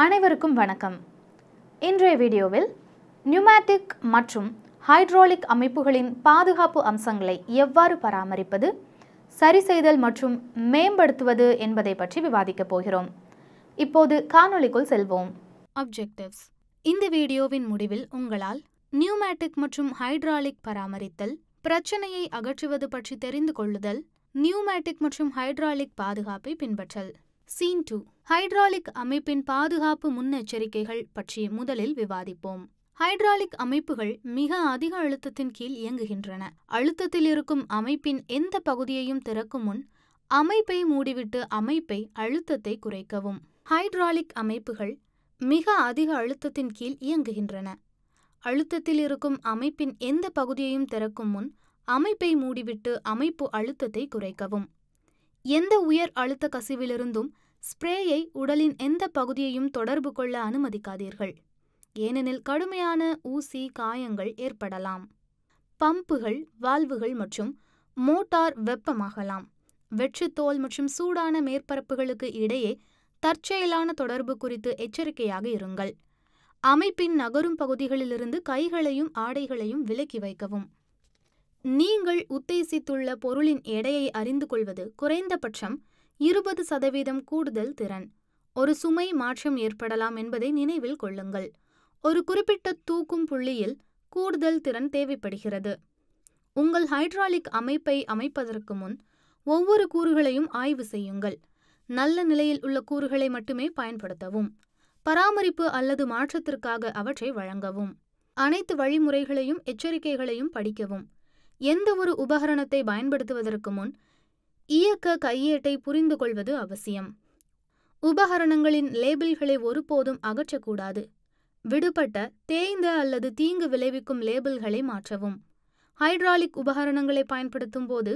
அனைவருக்கும் வணக்கம். இன்றைய வீடியோவில் நியூமேட்டிக் மற்றும் ஹைட்ராலிக் அமைப்புகளின் பாதுகாப்பு அம்சங்களை எவ்வாறு பராமரிப்பது, சரி செய்தல் மற்றும் மேம்படுத்துவது என்பதை பற்றி விவாதிக்கப் போகிறோம். இப்போது காணொளிக்குள் செல்வோம். ஆப்ஜெக்டிவ்ஸ். இந்த வீடியோவின் முடிவில் உங்களால் நியூமேட்டிக் மற்றும் ஹைட்ராலிக் பராமரித்தல், பிரச்சனையை அகற்றுவது பற்றி தெரிந்து கொள்ளுதல், நியூமேட்டிக் மற்றும் ஹைட்ராலிக் பாதுகாப்பை பின்பற்றல். சீன் 2. ஹைட்ராலிக் அமைப்பின் பாதுகாப்பு முன்னெச்சரிக்கைகள் பற்றி முதலில் விவாதிப்போம். ஹைட்ராலிக் அமைப்புகள் மிக அதிக அழுத்தத்தின் கீழ் இயங்குகின்றன. அழுத்தத்தில் இருக்கும் அமைப்பின் எந்த பகுதியையும் திறக்கும் முன் அமைப்பை மூடிவிட்டு அமைப்பை அழுத்தத்தை குறைக்கவும். ஹைட்ராலிக் அமைப்புகள் மிக அதிக அழுத்தத்தின் கீழ் இயங்குகின்றன. அழுத்தத்தில் இருக்கும் அமைப்பின் எந்த பகுதியையும் திறக்கும் முன் அமைப்பை மூடிவிட்டு அமைப்பு அழுத்தத்தை குறைக்கவும். எந்த உயர் அழுத்த கசிவிலிருந்தும் ஸ்ப்ரேயை உடலின் எந்த பகுதியையும் தொடர்பு கொள்ள அனுமதிக்காதீர்கள், ஏனெனில் கடுமையான ஊசி காயங்கள் ஏற்படலாம். பம்புகள், வால்வுகள் மற்றும் மோட்டார் வெப்பமாகலாம். வெற்றுத்தோல் மற்றும் சூடான மேற்பரப்புகளுக்கு இடையே தற்செயலான தொடர்பு குறித்து எச்சரிக்கையாக இருங்கள். அமைப்பின் நகரும் பகுதிகளிலிருந்து கைகளையும் ஆடைகளையும் விலக்கி வைக்கவும். நீங்கள் உத்தேசித்துள்ள பொருளின் எடையை அறிந்து கொள்வது குறைந்தபட்சம் 20% கூடுதல் திறன். ஒரு சுமை மாற்றம் ஏற்படலாம் என்பதை நினைவில் கொள்ளுங்கள். ஒரு குறிப்பிட்ட தூக்கும் புள்ளியில் கூடுதல் திறன் தேவைப்படுகிறது. உங்கள் ஹைட்ராலிக் அமைப்பை அமைப்பதற்கு முன் ஒவ்வொரு கூறுகளையும் ஆய்வு செய்யுங்கள். நல்ல நிலையில் உள்ள கூறுகளை மட்டுமே பயன்படுத்தவும். பராமரிப்பு அல்லது மாற்றத்திற்காக அவற்றை வழங்கவும். அனைத்து வழிமுறைகளையும் எச்சரிக்கைகளையும் படிக்கவும். எந்த ஒரு உபகரணத்தை பயன்படுத்துவதற்கு முன் இயக்க கையேட்டை புரிந்து கொள்வது அவசியம். உபகரணங்களின் லேபிள்களை ஒருபோதும் அகற்றக்கூடாது. விடுபட்ட, தேய்ந்த அல்லது தீங்கு விளைவிக்கும் லேபிள்களை மாற்றவும். ஹைட்ராலிக் உபகரணங்களை பயன்படுத்தும் போது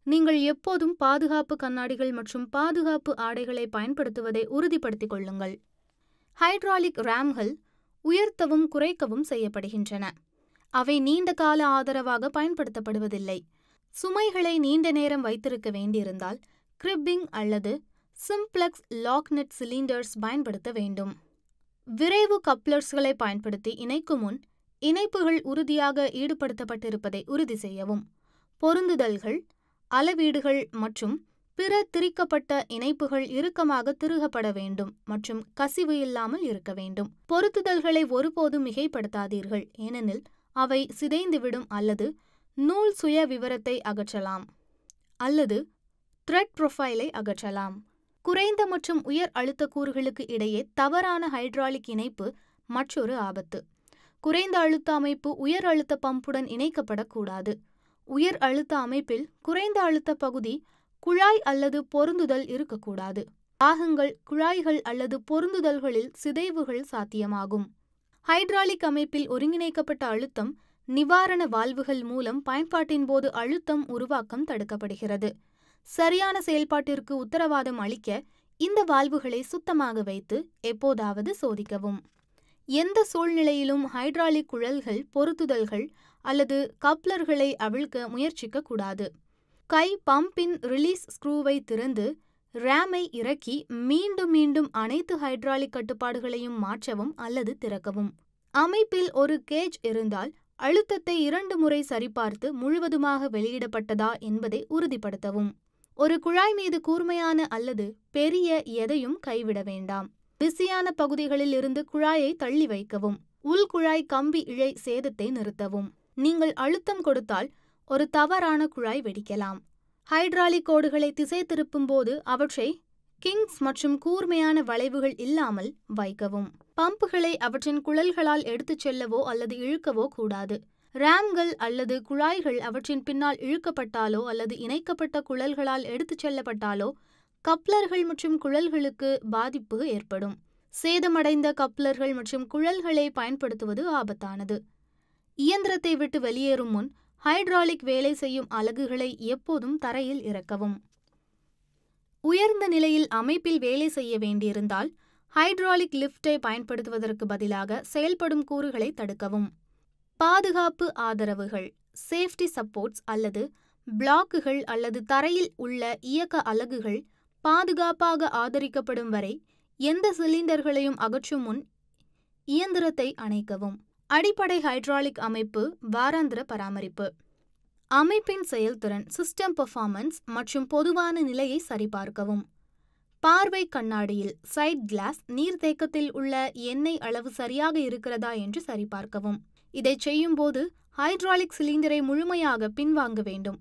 நீங்கள் எப்போதும் பாதுகாப்பு கண்ணாடிகள் மற்றும் பாதுகாப்பு ஆடைகளை பயன்படுத்துவதை உறுதிப்படுத்திக் கொள்ளுங்கள். ஹைட்ராலிக் ரேம்கள் உயர்த்தவும் குறைக்கவும் செய்யப்படுகின்றன. அவை நீண்ட கால ஆதரவாக பயன்படுத்தப்படுவதில்லை. சுமைகளை நீண்ட நேரம் வைத்திருக்க வேண்டியிருந்தால் கிரிப்பிங் அல்லது சிம்ப்ளெக்ஸ் லாக்நெட் சிலிண்டர்ஸ் பயன்படுத்த வேண்டும். விரைவு கப்ளர்ஸ்களை பயன்படுத்தி இணைக்கும் முன் இணைப்புகள் உறுதியாக ஈடுபடுத்தப்பட்டிருப்பதை உறுதி செய்யவும். பொருந்துதல்கள், அளவீடுகள் மற்றும் பிற திரிக்கப்பட்ட இணைப்புகள் இறுக்கமாக திருகப்பட வேண்டும் மற்றும் கசிவு இல்லாமல் இருக்க வேண்டும். பொருத்துதல்களை ஒருபோதும் மிகைப்படுத்தாதீர்கள், ஏனெனில் அவை சிதைந்துவிடும் அல்லது நூல் சுய விவரத்தை அகற்றலாம் அல்லது த்ரெட் ப்ரொஃபைலை அகற்றலாம். குறைந்த மற்றும் உயர் அழுத்த கூறுகளுக்கு இடையே தவறான ஹைட்ராலிக் இணைப்பு மற்றொரு ஆபத்து. குறைந்த அழுத்த அமைப்பு உயர் அழுத்த பம்புடன் இணைக்கப்படக்கூடாது. உயர் அழுத்த அமைப்பில் குறைந்த அழுத்த பகுதி, குழாய் அல்லது பொருந்துதல் இருக்கக்கூடாது. பாகங்கள், குழாய்கள் அல்லது பொருந்துதல்களில் சிதைவுகள் சாத்தியமாகும். ஹைட்ராலிக் அமைப்பில் ஒருங்கிணைக்கப்பட்ட அழுத்தம் நிவாரண வால்வுகள் மூலம் பயன்பாட்டின் போது அழுத்தம் உருவாக்கம் தடுக்கப்படுகிறது. சரியான செயல்பாட்டிற்கு உத்தரவாதம் அளிக்க இந்த வால்வுகளை சுத்தமாக வைத்து எப்போதாவது சோதிக்கவும். எந்த சூழ்நிலையிலும் ஹைட்ராலிக் குழல்கள், பொருத்துதல்கள் அல்லது கப்ளர்களை அவிழ்க்க முயற்சிக்க கூடாது. கை பம்பின் ரிலீஸ் ஸ்க்ரூவை திறந்து ரேமை இறக்கி மீண்டும் மீண்டும் அனைத்து ஹைட்ராலிக் கட்டுப்பாடுகளையும் மாற்றவும் அல்லது திறக்கவும். அமைப்பில் ஒரு கேஜ் இருந்தால் அழுத்தத்தை 2 முறை சரிபார்த்து முழுவதுமாக வெளியிடப்பட்டதா என்பதை உறுதிப்படுத்தவும். ஒரு குழாய் மீது கூர்மையான அல்லது பெரிய எதையும் கைவிட வேண்டாம். பிஸியான பகுதிகளில் இருந்து குழாயை தள்ளி வைக்கவும். உள்குழாய் கம்பி இழை சேதத்தை நிறுத்தவும். நீங்கள் அழுத்தம் கொடுத்தால் ஒரு தவறான குழாய் வெடிக்கலாம். ஹைட்ராலிக் கோடுகளை திசை திருப்பும் போது அவற்றை கிங்ஸ் மற்றும் கூர்மையான வளைவுகள் இல்லாமல் வைக்கவும். பம்புகளை அவற்றின் குழல்களால் எடுத்துச் செல்லவோ அல்லது இழுக்கவோ கூடாது. ரேம்கள் அல்லது குழாய்கள் அவற்றின் பின்னால் இழுக்கப்பட்டாலோ அல்லது இணைக்கப்பட்ட குழல்களால் எடுத்துச் செல்லப்பட்டாலோ கப்ளர்கள் மற்றும் குழல்களுக்கு பாதிப்பு ஏற்படும். சேதமடைந்த கப்ளர்கள் மற்றும் குழல்களை பயன்படுத்துவது ஆபத்தானது. இயந்திரத்தை விட்டு வெளியேறும் முன் ஹைட்ராலிக் வேலை செய்யும் அலகுகளை எப்போதும் தரையில் இறக்கவும். உயர்ந்த நிலையில் அமைப்பில் வேலை செய்ய வேண்டியிருந்தால் ஹைட்ராலிக் லிஃப்டை பயன்படுத்துவதற்கு பதிலாக செயல்படும் கூறுகளை தடுக்கவும். பாதுகாப்பு ஆதரவுகள், சேஃப்டி சப்போர்ட்ஸ் அல்லது பிளாக்குகள் அல்லது தரையில் உள்ள இயக்க அலகுகள் பாதுகாப்பாக ஆதரிக்கப்படும் வரை எந்த சிலிண்டர்களையும் அகற்றும் முன் இயந்திரத்தை அணைக்கவும். அடிப்படை ஹைட்ராலிக் அமைப்பு வாராந்திர பராமரிப்பு. அமைப்பின் செயல்திறன் சிஸ்டம் பெர்ஃபார்மன்ஸ் மற்றும் பொதுவான நிலையை சரிபார்க்கவும். பார்வை கண்ணாடியில் சைட் கிளாஸ் நீர்த்தேக்கத்தில் உள்ள எண்ணெய் அளவு சரியாக இருக்கிறதா என்று சரிபார்க்கவும். இதை செய்யும்போது ஹைட்ராலிக் சிலிண்டரை முழுமையாக பின்வாங்க வேண்டும்.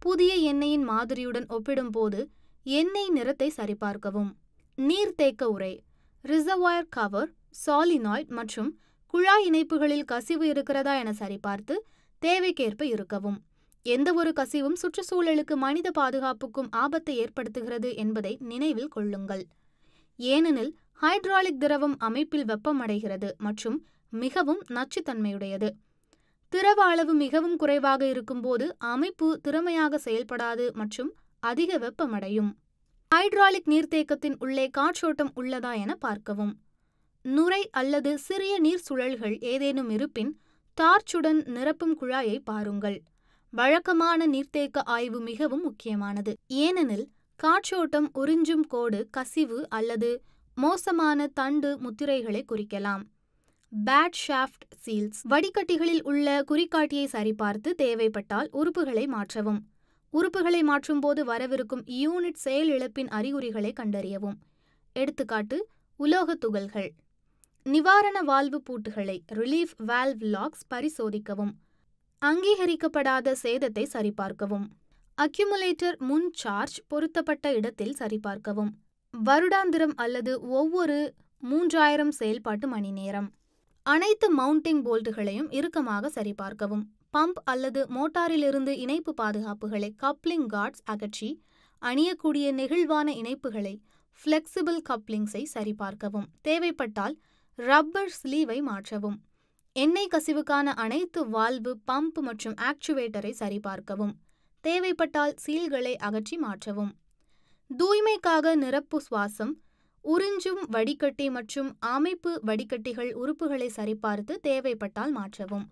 புதிய எண்ணெயின் மாதிரியுடன் ஒப்பிடும்போது எண்ணெய் நிறத்தை சரிபார்க்கவும். நீர்த்தேக்க உறை ரிசர்வாயர் கவர், சாலினாய்ட் மற்றும் குழாய் இணைப்புகளில் கசிவு இருக்கிறதா என சரிபார்த்து தேவைக்கேற்ப இருக்கவும். எந்தவொரு கசிவும் சுற்றுச்சூழலுக்கு மனித பாதுகாப்புக்கும் ஆபத்தை ஏற்படுத்துகிறது என்பதை நினைவில் கொள்ளுங்கள். ஏனெனில் ஹைட்ராலிக் திரவம் அமைப்பில் வெப்பமடைகிறது மற்றும் மிகவும் நச்சுத்தன்மையுடையது. திரவ அளவு மிகவும் குறைவாக இருக்கும்போது அமைப்பு திறமையாக செயல்படாது மற்றும் அதிக வெப்பமடையும். ஹைட்ராலிக் நீர்த்தேக்கத்தின் உள்ளே காற்றோட்டம் உள்ளதா என பார்க்கவும். நுரை அல்லது சிறிய நீர் சுழல்கள் ஏதேனும் இருப்பின் டார்ச்சுடன் நிரப்பும் குழாயை பாருங்கள். வழக்கமான நீர்த்தேக்க ஆய்வு மிகவும் முக்கியமானது, ஏனெனில் காற்றோட்டம் உறிஞ்சும் கோடு கசிவு அல்லது மோசமான தண்டு முத்திரைகளை குறிக்கலாம். பேட் ஷாஃப்ட் சீல்ஸ் வடிகட்டிகளில் உள்ள குறிகாட்டியை சரிபார்த்து தேவைப்பட்டால் உறுப்புகளை மாற்றவும். உறுப்புகளை மாற்றும்போது வரவிருக்கும் யூனிட் செயலிழப்பின் அறிகுறிகளை கண்டறியவும். எடுத்துக்காட்டு உலோக துகள்கள். நிவாரண வால்வு பூட்டுகளை ரிலீஃப் வால்வ் லாக்ஸ் பரிசோதிக்கவும். அங்கீகரிக்கப்படாத சேதத்தை சரிபார்க்கவும். அக்யூமுலேட்டர் முன் சார்ஜ் பொருத்தப்பட்ட இடத்தில் சரிபார்க்கவும். வருடாந்திரம் அல்லது ஒவ்வொரு 3000 செயல்பாட்டு மணி நேரம். அனைத்து மவுண்டிங் போல்ட்டுகளையும் இறுக்கமாக சரிபார்க்கவும். பம்ப் அல்லது மோட்டாரிலிருந்து இணைப்பு பாதுகாப்புகளை கப்ளிங் கார்ட்ஸ் அகற்றி அணியக்கூடிய நெகிழ்வான இணைப்புகளை ஃப்ளெக்சிபிள் கப்ளிங்ஸை சரிபார்க்கவும். தேவைப்பட்டால் ரப்பர் ஸ்லீவை மாற்றவும். எண்ணெய் கசிவுக்கான அனைத்து வால்வு, பம்ப் மற்றும் ஆக்சுவேட்டரை சரிபார்க்கவும். தேவைப்பட்டால் சீல்களை அகற்றி மாற்றவும். தூய்மைக்காக நிரப்பு சுவாசம், உறிஞ்சும் வடிகட்டி மற்றும் அமைப்பு வடிகட்டிகள் உறுப்புகளை சரிபார்த்து தேவைப்பட்டால் மாற்றவும்.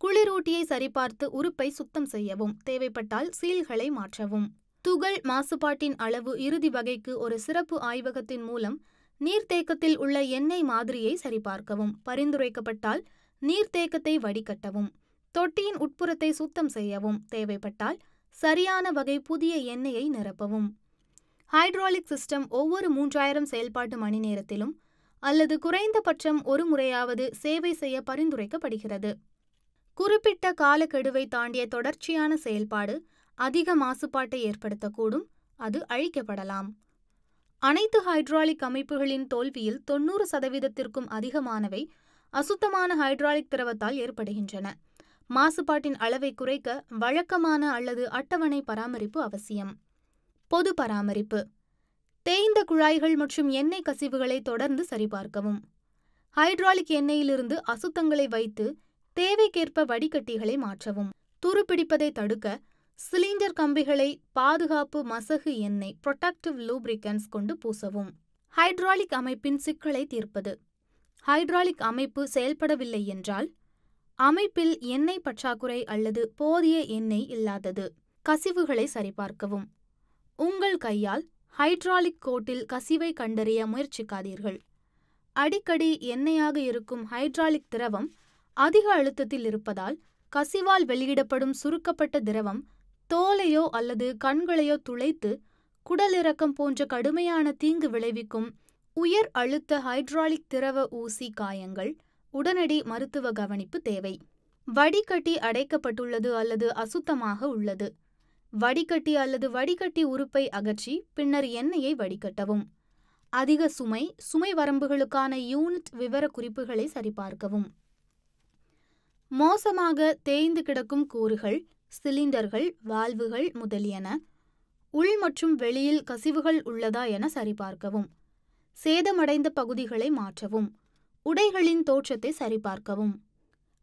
குளிரூட்டியை சரிபார்த்து உறுப்பை சுத்தம் செய்யவும். தேவைப்பட்டால் சீல்களை மாற்றவும். துகள் மாசுபாட்டின் அளவு இறுதி வகைக்கு ஒரு சிறப்பு ஆய்வகத்தின் மூலம் நீர்த்தேக்கத்தில் உள்ள எண்ணெய் மாதிரியை சரிபார்க்கவும். பரிந்துரைக்கப்பட்டால் நீர்த்தேக்கத்தை வடிகட்டவும். தொட்டியின் உட்புறத்தை சுத்தம் செய்யவும். தேவைப்பட்டால் சரியான வகை புதிய எண்ணெயை நிரப்பவும். ஹைட்ராலிக் சிஸ்டம் ஒவ்வொரு 3000 செயல்பாட்டு மணி நேரத்திலும் அல்லது குறைந்தபட்சம் ஒரு முறையாவது சேவை செய்ய பரிந்துரைக்கப்படுகிறது. குறிப்பிட்ட காலக்கெடுவை தாண்டிய தொடர்ச்சியான செயல்பாடு அதிக மாசுபாட்டை ஏற்படுத்தக்கூடும். அது அழிக்கப்படலாம். அனைத்து ஹைட்ராலிக் அமைப்புகளின் தோல்வியில் 90% அதிகமானவை அசுத்தமான ஹைட்ராலிக் திரவத்தால் ஏற்படுகின்றன. மாசுபாட்டின் அளவை குறைக்க வழக்கமான அல்லது அட்டவணை பராமரிப்பு அவசியம். பொது பராமரிப்பு. தேய்ந்த குழாய்கள் மற்றும் எண்ணெய் கசிவுகளை தொடர்ந்து சரிபார்க்கவும். ஹைட்ராலிக் எண்ணெயிலிருந்து அசுத்தங்களை வைத்து தேவைக்கேற்ப வடிகட்டிகளை மாற்றவும். துருப்பிடிப்பதை தடுக்க சிலிண்டர் கம்பிகளை பாதுகாப்பு மசகு எண்ணெய் புரொடக்டிவ் லூப்ரிகன்ட்ஸ் கொண்டு பூசவும். ஹைட்ராலிக் அமைப்பின் சிக்கலை தீர்ப்பது. ஹைட்ராலிக் அமைப்பு செயல்படவில்லை என்றால் அமைப்பில் எண்ணெய் பற்றாக்குறை அல்லது போதிய எண்ணெய் இல்லாதது. கசிவுகளை சரிபார்க்கவும். உங்கள் கையால் ஹைட்ராலிக் கோட்டில் கசிவை கண்டறிய முயற்சிக்காதீர்கள். அடிக்கடி எண்ணெயாக இருக்கும் ஹைட்ராலிக் திரவம் அதிக அழுத்தத்தில் இருப்பதால் கசிவால் வெளியிடப்படும் சுருக்கப்பட்ட திரவம் தோலையோ அல்லது கண்களையோ துளைத்து குடலிறக்கம் போன்ற கடுமையான தீங்கு விளைவிக்கும். உயர் அழுத்த ஹைட்ராலிக் திரவ ஊசி காயங்கள் உடனடி மருத்துவ கவனிப்பு தேவை. வடிகட்டி அடைக்கப்பட்டுள்ளது அல்லது அசுத்தமாக உள்ளது. வடிகட்டி அல்லது வடிகட்டி உறுப்பை அகற்றி பின்னர் எண்ணெயை வடிகட்டவும். அதிக சுமை வரம்புகளுக்கான யூனிட் விவரக்குறிப்புகளை சரிபார்க்கவும். மோசமாக தேய்ந்து கிடக்கும் கூறுகள், சிலிண்டர்கள், வால்வுகள் முதலியன உள் மற்றும் வெளியில் கசிவுகள் உள்ளதா என சரிபார்க்கவும். சேதமடைந்த பகுதிகளை மாற்றவும். உடைகளின் தோற்றத்தை சரிபார்க்கவும்.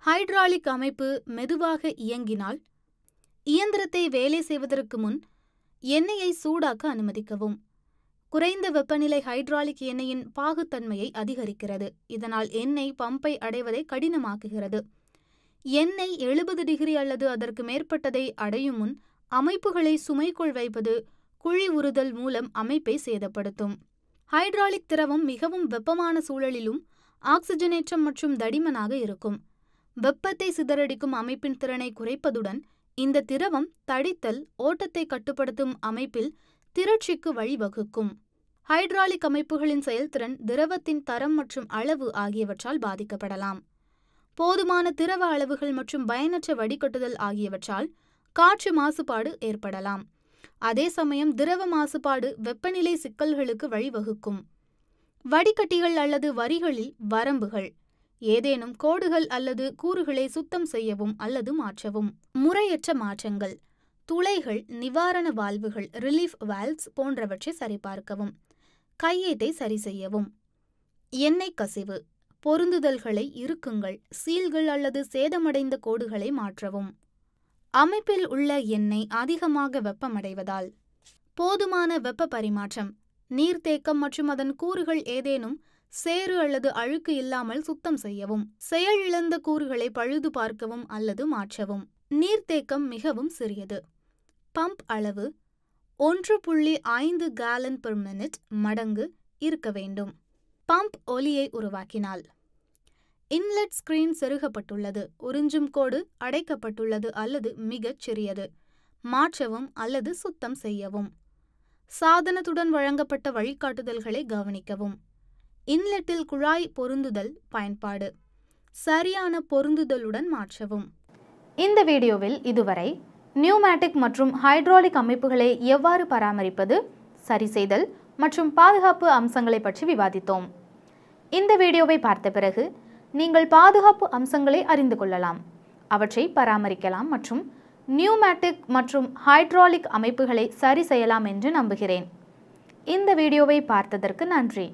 ஹைட்ராலிக் அமைப்பு மெதுவாக இயங்கினால் இயந்திரத்தை வேலை செய்வதற்கு முன் எண்ணெயை சூடாக்க அனுமதிக்கவும். குறைந்த வெப்பநிலை ஹைட்ராலிக் எண்ணெயின் பாகுத்தன்மையை அதிகரிக்கிறது. இதனால் எண்ணெய் பம்பை அடைவதை கடினமாக்குகிறது. எண்ணெய் 70 டிகிரி அல்லது அதற்கு மேற்பட்டதை அடையும் முன் அமைப்புகளை சுமைக்குள் வைப்பது குழி உறுதல் மூலம் அமைப்பை சேதப்படுத்தும். ஹைட்ராலிக் திரவம் மிகவும் வெப்பமான சூழலிலும் ஆக்சிஜனேற்றம் மற்றும் தடிமனாக இருக்கும். வெப்பத்தை சிதறடிக்கும் அமைப்பின் திறனை குறைப்பதுடன் இந்த திரவம் தடித்தல், ஓட்டத்தை கட்டுப்படுத்தும் அமைப்பில் திரட்சிக்கு வழிவகுக்கும். ஹைட்ராலிக் அமைப்புகளின் செயல்திறன் திரவத்தின் தரம் மற்றும் அளவு ஆகியவற்றால் பாதிக்கப்படலாம். போதுமான திரவ அளவுகள் மற்றும் பயனற்ற வடிகட்டுதல் ஆகியவற்றால் காற்று மாசுபாடு ஏற்படலாம். அதே சமயம் திரவ மாசுபாடு வெப்பநிலை சிக்கல்களுக்கு வழிவகுக்கும். வடிகட்டிகள் அல்லது வரிகளில் வரம்புகள். ஏதேனும் கோடுகள் அல்லது கூறுகளை சுத்தம் செய்யவும் அல்லது மாற்றவும். முறையற்ற மாற்றங்கள். துளைகள், நிவாரண வால்வுகள் ரிலீஃப் வால்வ்ஸ் போன்றவற்றை சரிபார்க்கவும். கையேட்டை சரி செய்யவும். எண்ணெய் கசிவு. பொருந்துதல்களை இறுக்குங்கள், சீல்கள் அல்லது சேதமடைந்த கோடுகளை மாற்றவும். அமைப்பில் உள்ள எண்ணெய் அதிகமாக வெப்பமடைவதால். போதுமான வெப்ப பரிமாற்றம். நீர்த்தேக்கம் மற்றும் அதன் கூறுகள் ஏதேனும் சேறு அல்லது அழுக்கு இல்லாமல் சுத்தம் செய்யவும். செயலிழந்த கூறுகளை பழுது பார்க்கவும் அல்லது மாற்றவும். நீர்த்தேக்கம் மிகவும் சிறியது. பம்ப் அளவு 1.5 கேலன் பெர் மினிட் மடங்கு இருக்க வேண்டும். பம்ப் ஒலியை உருவாக்கினால். இன்லெட் ஸ்கிரீன் செருகப்பட்டுள்ளது, உறிஞ்சும் கோடு அடைக்கப்பட்டுள்ளது அல்லது மிகச் சிறியது. மாற்றவும் அல்லது சுத்தம் செய்யவும். சாதனத்துடன் வழங்கப்பட்ட வழிகாட்டுதல்களை கவனிக்கவும். இன்லெட்டில் குழாய் பொருந்துதல் பயன்பாடு. சரியான பொருந்துதலுடன் மாற்றவும். இந்த வீடியோவில் இதுவரை நியூமேட்டிக் மற்றும் ஹைட்ராலிக் அமைப்புகளை எவ்வாறு பராமரிப்பது, சரி செய்தல் மற்றும் பாதுகாப்பு அம்சங்களை பற்றி விவாதித்தோம். இந்த வீடியோவை பார்த்த பிறகு நீங்கள் பாதுகாப்பு அம்சங்களை அறிந்து கொள்ளலாம், அவற்றை பராமரிக்கலாம் மற்றும் நியூமேட்டிக் மற்றும் ஹைட்ராலிக் அமைப்புகளை சரி செய்யலாம் என்று நம்புகிறேன். இந்த வீடியோவை பார்த்ததற்கு நன்றி.